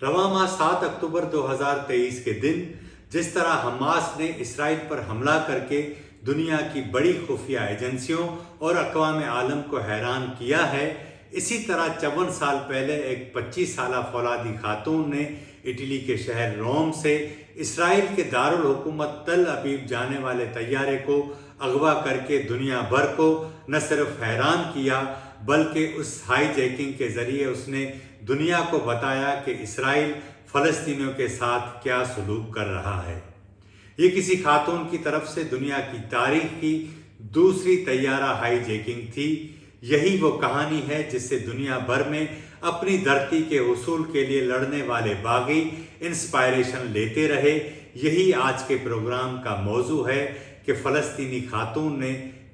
रवां माह 7 अक्टूबर 2023 के दिन जिस तरह हमास ने इसराइल पर हमला करके दुनिया की बड़ी खुफिया एजेंसियों और अक़वाम आलम को हैरान किया है, इसी तरह 54 साल पहले एक 25 साला फौलादी खातून ने इटली के शहर रोम से इसराइल के दारुल हुकूमत तल अबीब जाने वाले तैयारे को अगवा करके दुनिया भर को न सिर्फ हैरान किया बल्कि उस हाईजैकिंग के ज़रिए उसने दुनिया को बताया कि इसराइल फ़लस्तीनियों के साथ क्या सलूक कर रहा है। ये किसी खातून की तरफ से दुनिया की तारीख की दूसरी तैयारा हाईजैकिंग थी। यही वो कहानी है जिससे दुनिया भर में अपनी धरती के हुसूल के लिए लड़ने वाले बागी इंस्पायरेशन लेते रहे। यही आज के प्रोग्राम का मौजू है कि फ़लस्तीनी खातून ने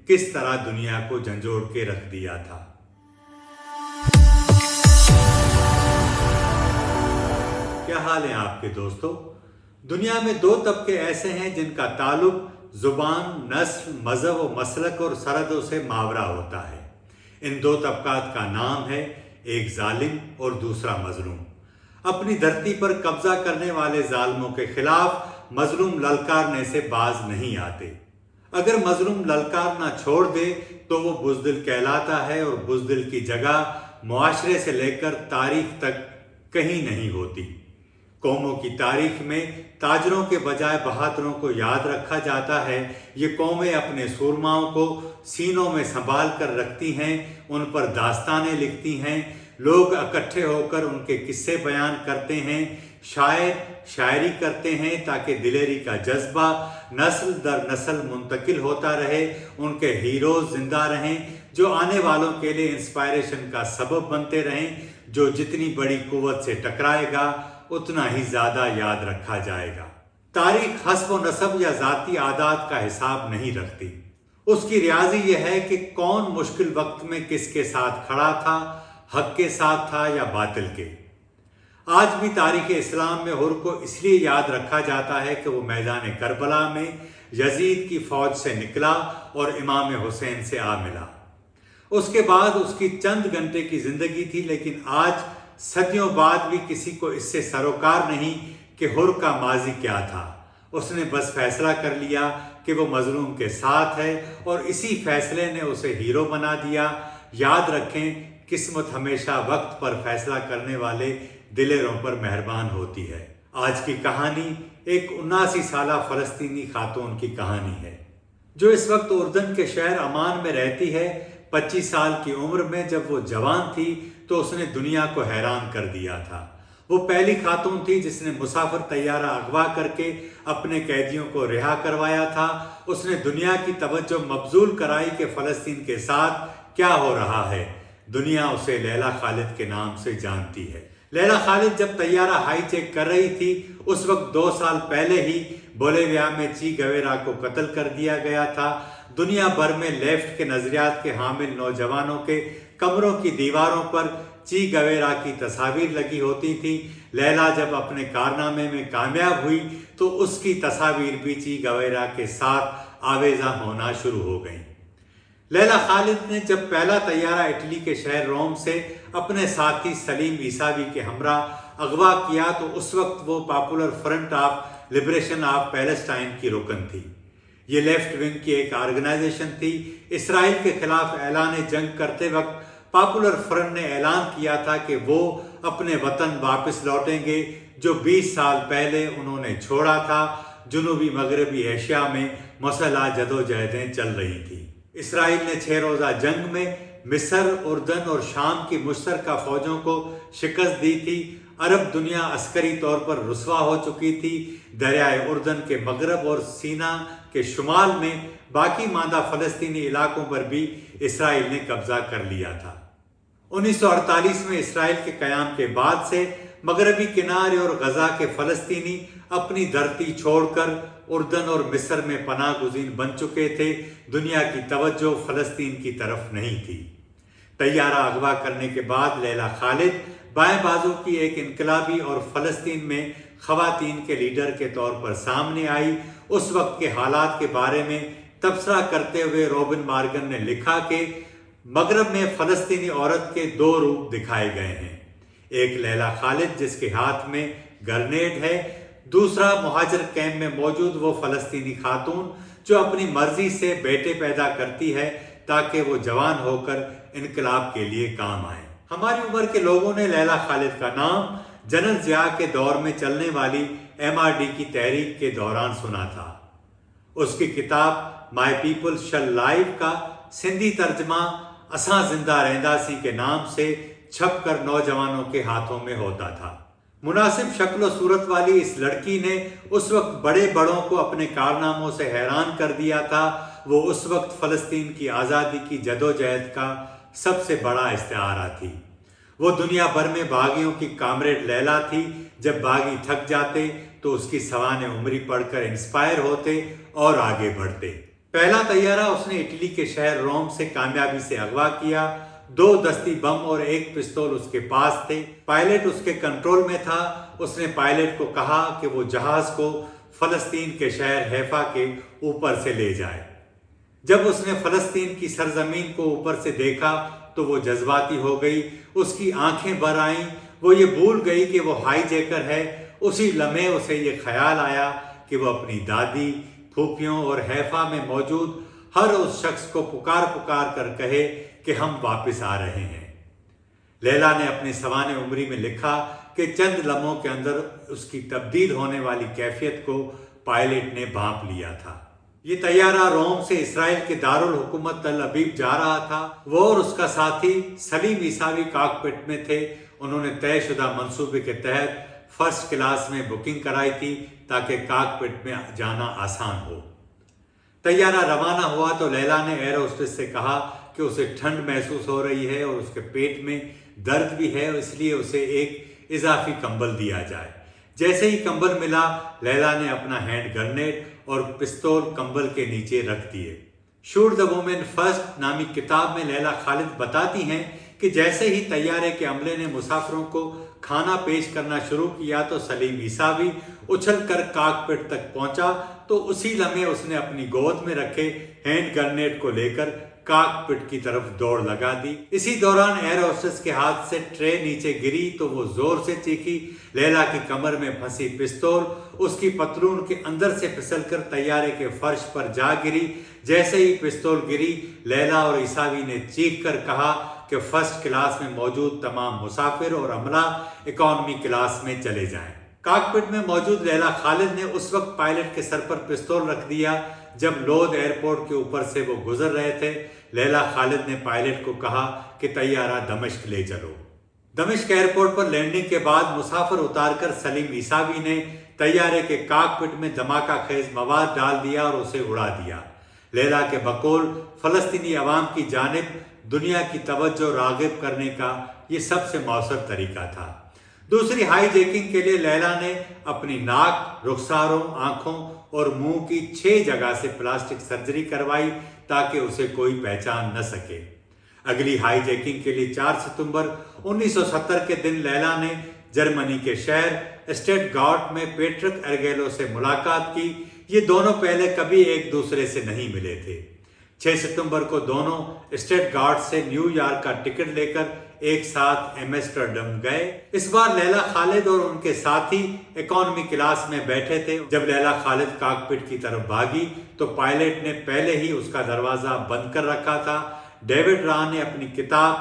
किस तरह दुनिया को झंझोड़ के रख दिया था। क्या हाल है आपके दोस्तों? दुनिया में दो तबके ऐसे हैं जिनका ताल्लुक जुबान, नस्ल, मजहब व मसलक और सरहदों से मावरा होता है। इन दो तबकात का नाम है एक जालिम और दूसरा मजलूम। अपनी धरती पर कब्जा करने वाले जालिमों के खिलाफ मजलूम ललकारने से बाज नहीं आते। अगर मजलूम ललकार ना छोड़ दे तो वो बुज़दिल कहलाता है और बुज़दिल की जगह मुआशरे से लेकर तारीख तक कहीं नहीं होती। कौमों की तारीख में ताजरों के बजाय बहादुरों को याद रखा जाता है। ये कौमें अपने सूरमाओं को सीनों में संभाल कर रखती हैं, उन पर दास्तानें लिखती हैं, लोग इकट्ठे होकर उनके किस्से बयान करते हैं, शायर शायरी करते हैं ताकि दिलेरी का जज्बा नस्ल दर नस्ल मुंतकिल होता रहे, उनके हीरोज जिंदा रहें जो आने वालों के लिए इंस्पायरेशन का सबब बनते रहें। जो जितनी बड़ी कुव्वत से टकराएगा उतना ही ज्यादा याद रखा जाएगा। तारीख हस्ब व नसब या जाती आदात का हिसाब नहीं रखती। उसकी रियाजी यह है कि कौन मुश्किल वक्त में किसके साथ खड़ा था, हक के साथ था या बातिल के। आज भी तारीख इस्लाम में हुर को इसलिए याद रखा जाता है कि वो मैदान करबला में यजीद की फौज से निकला और इमाम हुसैन से आ मिला। उसके बाद उसकी चंद घंटे की जिंदगी थी, लेकिन आज सदियों बाद भी किसी को इससे सरोकार नहीं कि हुर का माजी क्या था। उसने बस फैसला कर लिया कि वो मजलूम के साथ है और इसी फैसले ने उसे हीरो बना दिया। याद रखें, किस्मत हमेशा वक्त पर फैसला करने वाले दिलेरों पर मेहरबान होती है। आज की कहानी एक 79 साला फ़लस्तीनी खातून की कहानी है जो इस वक्त उर्दन के शहर अमान में रहती है। 25 साल की उम्र में जब वो जवान थी तो उसने दुनिया को हैरान कर दिया था। वो पहली खातून थी जिसने मुसाफिर तैयारा अगवा करके अपने कैदियों को रिहा करवाया था। उसने दुनिया की तवज्जो मबजूल कराई कि फ़लस्तीन के साथ क्या हो रहा है। दुनिया उसे लैला खालिद के नाम से जानती है। लैला खालिद जब तैयारा हाई चेक कर रही थी उस वक्त 2 साल पहले ही बोलिविया में ची गवेरा को कत्ल कर दिया गया था। दुनिया भर में लेफ्ट के नजरियात के हामिल नौजवानों के कमरों की दीवारों पर ची गवेरा की तस्वीर लगी होती थी। लैला जब अपने कारनामे में कामयाब हुई तो उसकी तस्वीर भी ची गवेरा के साथ आवेजा होना शुरू हो गई। लैला खालिद ने जब पहला तैयारा इटली के शहर रोम से अपने साथी सलीम ईसावी के हमरा अगवा किया तो उस वक्त वो popular front of liberation of Palestine की रुकन थी। ये लेफ्ट विंग की एक ऑर्गेनाइजेशन थी। इसराइल के खिलाफ ऐलान जंग करते वक्त पॉपुलर फ्रंट ने ऐलान किया था कि वो अपने वतन वापस लौटेंगे जो 20 साल पहले उन्होंने छोड़ा था। जुनूबी मगरबी एशिया में मसला जदोजहदें चल रही थी। इसराइल ने 6 रोज़ा जंग में मिस्र, उर्दन और शाम की मुश्तरका फौजों को शिकस्त दी थी। अरब दुनिया अस्करी तौर पर रुसवा हो चुकी थी। दरियाए उर्दन के मगरब और सीना के शुमाल में बाकी मादा फ़लस्तीनी इलाकों पर भी इसराइल ने कब्जा कर लिया था। 1948 में इसराइल के क़याम के बाद से मगरबी किनारे और गजा के फ़लस्तीनी अपनी धरती छोड़कर उर्दन और मिस्र में पनाह गुज़ीन बन चुके थे। दुनिया की तवज्जो फ़लस्तीन की तरफ नहीं थी। तैयारा अगवा करने के बाद लैला खालिद बाएं बाजू की एक इनकलाबी और फ़लस्तीन में ख़वातीन के लीडर के तौर पर सामने आई। उस वक्त के हालात के बारे में तबसरा करते हुए रॉबिन मॉर्गन ने लिखा कि मगरब में फ़लस्तीनी औरत के 2 रूप दिखाए गए हैं। ایک لیلا خالد جس کے ہاتھ میں گرنیڈ ہے، دوسرا مہاجر کیمپ میں موجود وہ فلسطینی خاتون جو اپنی مرضی سے بیٹے پیدا کرتی ہے تاکہ وہ جوان ہو کر انقلاب کے لیے کام آئیں۔ ہماری عمر کے لوگوں نے لیلا خالد کا نام جنرل ضیاء کے دور میں چلنے والی MRD کی تحریک کے دوران سنا تھا۔ اس کی کتاب مائی پیپل شل لائیو کا سندھی ترجمہ اساں زندہ رہندا سی کے نام سے چھپ کر نوجوانوں کے ہاتھوں میں ہوتا تھا۔ مناسب شکل و صورت والی اس لڑکی نے اس وقت بڑے بڑوں کو اپنے کارناموں سے حیران کر دیا تھا۔ وہ اس وقت فلسطین کی آزادی کی جدوجہد کا سب سے بڑا استعارہ تھی۔ وہ دنیا بھر میں باغیوں کی کامریڈ لیلا تھی۔ جب باغی تھک جاتے تو اس کی سوانح عمری پڑھ کر انسپائر ہوتے اور آگے بڑھتے۔ پہلا طیارہ اس نے اٹلی کے شہر روم سے کامیابی سے اغوا کیا۔ 2 دستی بم اور 1 پستول اس کے پاس تھے۔ پائلٹ اس کے کنٹرول میں تھا۔ اس نے پائلٹ کو کہا کہ وہ جہاز کو فلسطین کے شہر حیفا کے اوپر سے لے جائے۔ جب اس نے فلسطین کی سرزمین کو اوپر سے دیکھا تو وہ جذباتی ہو گئی۔ اس کی آنکھیں بھر آئیں۔ وہ یہ بھول گئی کہ وہ ہائی جیکر ہے۔ اسی لمحے اسے یہ خیال آیا کہ وہ اپنی دادی، پھوپھیوں اور حیفا میں موجود ہر اس شخص کو پکار کر کہے کہ ہم واپس آ رہے ہیں۔ لیلا نے اپنی سوانح عمری میں لکھا کہ چند لمحوں کے اندر اس کی تبدیل ہونے والی کیفیت کو پائلٹ نے بھانپ لیا تھا۔ یہ طیارہ روم سے اسرائیل کے دارالحکومت تل ابیب جا رہا تھا۔ وہ اور اس کا ساتھی سلیم عیساوی کاکپٹ میں تھے۔ انہوں نے طے شدہ منصوبے کے تحت فرسٹ کلاس میں بکنگ کرائی تھی تاکہ کاکپٹ میں جانا آسان ہو۔ طیارہ روانہ ہوا تو لیلا نے ایئر ہوسٹس سے کہا کہ اسے ٹھنڈ محسوس ہو رہی ہے اور اس کے پیٹ میں درد بھی ہے، اس لیے اسے ایک اضافی کمبل دیا جائے۔ جیسے ہی کمبل ملا، لیلا نے اپنا ہینڈ گرنیڈ اور پستول کمبل کے نیچے رکھ دیے۔ شوٹ دا وومن فرسٹ نامی کتاب میں لیلا خالد بتاتی ہیں کہ جیسے ہی طیارے کے عملے نے مسافروں کو کھانا پیش کرنا شروع کیا تو سلیم عیساوی اچھل کر کاکپٹ تک پہنچا تو اسی لمحے اس نے اپنی گود میں رکھے ہینڈ گرنیڈ کو لے کر کاکپٹ کی طرف دوڑ لگا دی۔ اسی دوران ایئر ہوسٹس کے ہاتھ سے ٹرے نیچے گری تو وہ زور سے چیخی۔ لیلا کی کمر میں پھنسی پستول اس کی پتلون کے اندر سے پھسل کر طیارے کے فرش پر جا گری۔ جیسے ہی پستول گری، لیلا اور عیساوی نے چیخ کر کہا کہ فرسٹ کلاس میں موجود تمام مسافر اور عملہ اکانومی کلاس میں چلے جائیں۔ کاکپٹ میں موجود لیلا خالد نے اس وقت پائلٹ کے سر پر پستول رکھ دیا جب لود ایئرپورٹ کے اوپر سے وہ گزر رہے تھے۔ لیلا خالد نے پائلٹ کو کہا کہ طیارہ دمشق لے چلو۔ دمشق ایئرپورٹ پر لینڈنگ کے بعد مسافر اتار کر سلیم عیساوی نے طیارے کے کاکپٹ میں دھماکہ خیز مواد ڈال دیا اور اسے اڑا دیا۔ لیلا کے بقول فلسطینی عوام کی جانب دنیا کی توجہ راغب کرنے کا یہ سب سے مؤثر طریقہ تھا۔ دوسری ہائی جیکنگ کے لیے لیلا نے اپنی ناک، رخساروں، آنکھوں اور منہ کی 6 جگہ سے پلاسٹک سرجری کروائی تاکہ اسے کوئی پہچان نہ سکے۔ اگلی ہائی جیکنگ کے لیے 4 ستمبر 1970 کے دن لیلا نے جرمنی کے شہر اسٹیٹ گارٹ میں پیٹرک ارگیلو سے ملاقات کی۔ یہ دونوں پہلے کبھی ایک دوسرے سے نہیں ملے تھے۔ 6 ستمبر کو دونوں اسٹیٹ گارٹ سے نیو یارک کا ٹکٹ لے کر ایک ساتھ ایمسٹرڈم گئے۔ اس بار لیلا خالد اور ان کے ساتھی اکانومی کلاس میں بیٹھے تھے۔ جب لیلا خالد کاکپٹ کی طرف بھاگی تو پائلٹ نے پہلے ہی اس کا دروازہ بند کر رکھا تھا۔ ڈیوڈ راہ نے اپنی کتاب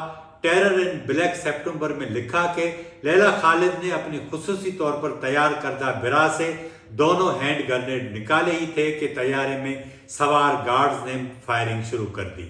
ٹیرر ان بلیک سپٹمبر میں لکھا کہ لیلا خالد نے اپنی خصوصی طور پر تیار کردہ برا سے دونوں ہینڈ گرنیڈ نکالے ہی تھے کہ طیارے میں سوار گارڈز نے فائرنگ شروع کر دی۔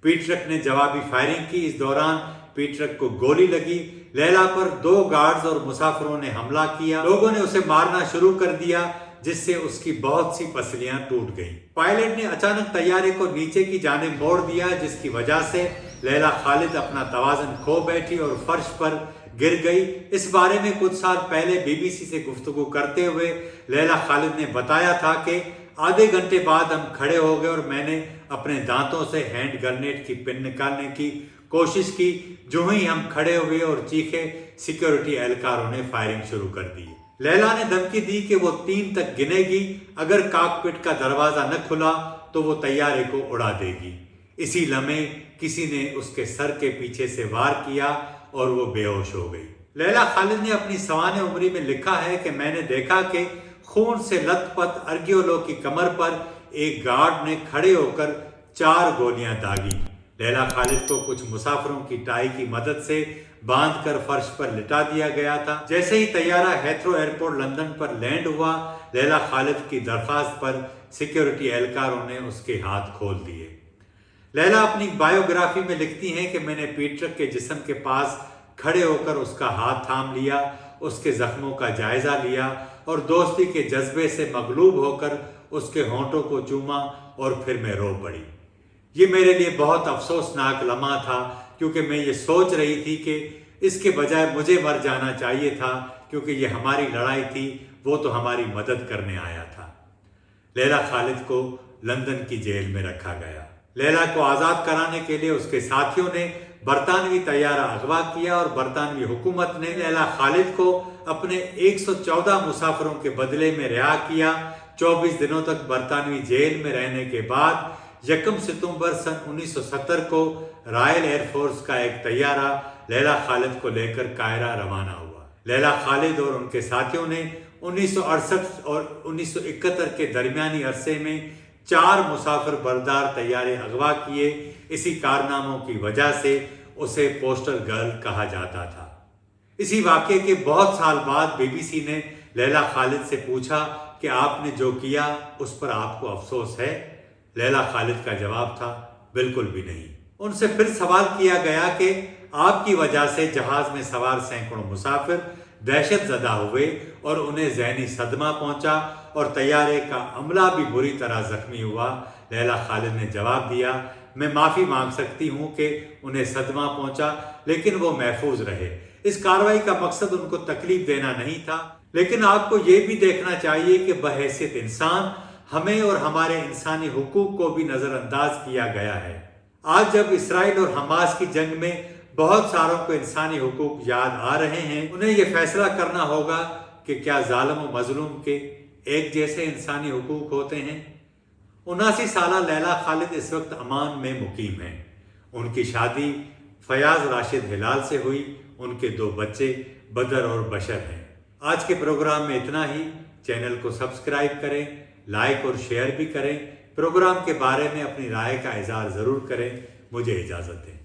پیٹرک نے جوابی فائرنگ کی۔ اس دوران پیٹرک کو گولی لگی۔ لیلا پر 2 گارڈز اور مسافروں نے حملہ کیا۔ لوگوں نے اسے مارنا شروع کر دیا جس سے اس کی بہت سی پسلیاں ٹوٹ گئیں۔ پائلٹ نے اچانک طیارے کو نیچے کی جانب موڑ دیا جس کی وجہ سے لیلا خالد اپنا توازن کھو بیٹھی اور فرش پر گر گئی۔ اس بارے میں کچھ سال پہلے BBC سے گفتگو کرتے ہوئے لیلا خالد نے بتایا تھا کہ آدھے گھنٹے بعد ہم کھڑے ہو گئے اور میں نے اپنے دانتوں سے ہینڈ گرنیڈ کی پن نکالنے کی کوشش کی۔ جو ہی ہم کھڑے ہوئے اور چیخے، سیکیورٹی اہلکاروں نے فائرنگ شروع کر دی۔ لیلا نے دھمکی دی کہ وہ 3 تک گنے گی، اگر کاکپٹ کا دروازہ نہ کھلا تو وہ طیارے کو اڑا دے گی۔ اسی لمحے کسی نے اس کے سر کے پیچھے سے وار کیا اور وہ بے ہوش ہو گئی۔ लैला खालिद ने अपनी सवाने उम्री में लिखा है कि मैंने देखा कि खून से लथपथ अर्गियोलो की कमर पर एक गार्ड ने खड़े होकर 4 गोलियां दागी। लैला खालिद को कुछ मुसाफिरों की टाई की मदद से बांधकर फर्श पर लिटा दिया गया था। जैसे ही तैयारा हेथ्रो एयरपोर्ट लंदन पर लैंड हुआ, लैला खालिद की दरखास्त पर सिक्योरिटी एहलकारों ने उसके हाथ खोल दिए। लैला अपनी बायोग्राफी में लिखती हैं कि मैंने पीटर के जिस्म के पास खड़े होकर उसका हाथ थाम लिया, उसके जख्मों का जायजा लिया और दोस्ती के जज्बे से मगलूब होकर उसके होंठों को चूमा और फिर मैं रो पड़ी। ये मेरे लिए बहुत अफसोसनाक लम्हा था, क्योंकि मैं ये सोच रही थी कि इसके बजाय मुझे मर जाना चाहिए था, क्योंकि ये हमारी लड़ाई थी, वो तो हमारी मदद करने आया था। लैला खालिद को लंदन की जेल में रखा गया। लैला को आज़ाद कराने के लिए उसके साथियों ने बरतानवी तैयारा अगवा किया और बरतानवी हुकूमत ने लैला खालिद को अपने 114 मुसाफिरों के बदले में रिहा किया। 24 दिनों तक बरतानवी जेल में रहने के बाद 1 सितंबर सन 1970 को रॉयल एयरफोर्स का एक तैयारा लैला खालिद को लेकर कायरा रवाना हुआ। लैला खालिद और उनके साथियों ने 1968 और 1971 के दरमियानी अरसे में 4 मुसाफिर बरदार तैयारे अगवा किए। इसी कारनामों की वजह से उसे पोस्टर गर्ल कहा जाता था। इसी वाक़े के बहुत साल बाद बीबीसी ने लैला खालिद से पूछा कि आपने जो किया उस पर आपको अफसोस है? लैला खालिद का जवाब था, बिल्कुल भी नहीं। उनसे फिर सवाल किया गया कि आपकी वजह से जहाज में सवार सैकड़ों मुसाफिर दहशत ज़दा हुए और उन्हें ज़हनी सदमा पहुंचा और तैयारे का अमला भी बुरी तरह जख्मी हुआ। लैला खालिद ने जवाब दिया, मैं माफ़ी मांग सकती हूँ कि उन्हें सदमा पहुंचा, लेकिन वो महफूज रहे। इस कार्रवाई का मकसद उनको तकलीफ देना नहीं था, लेकिन आपको ये भी देखना चाहिए कि बहैसियत इंसान हमें और हमारे इंसानी हुकूक को भी नज़रअंदाज किया गया है। आज जब इसराइल और हमास की जंग में बहुत सारों को इंसानी हुकूक याद आ रहे हैं, उन्हें यह फैसला करना होगा कि क्या जालिम और मजलूम के एक जैसे इंसानी हुकूक होते हैं। 79 साला लैला खालिद इस वक्त अमान में मुकीम हैं। उनकी शादी फयाज राशिद हिलाल से हुई। उनके 2 बच्चे बदर और बशर हैं। आज के प्रोग्राम में इतना ही। चैनल को सब्सक्राइब करें, लाइक और शेयर भी करें। प्रोग्राम के बारे में अपनी राय का इज़हार ज़रूर करें। मुझे इजाज़त दें।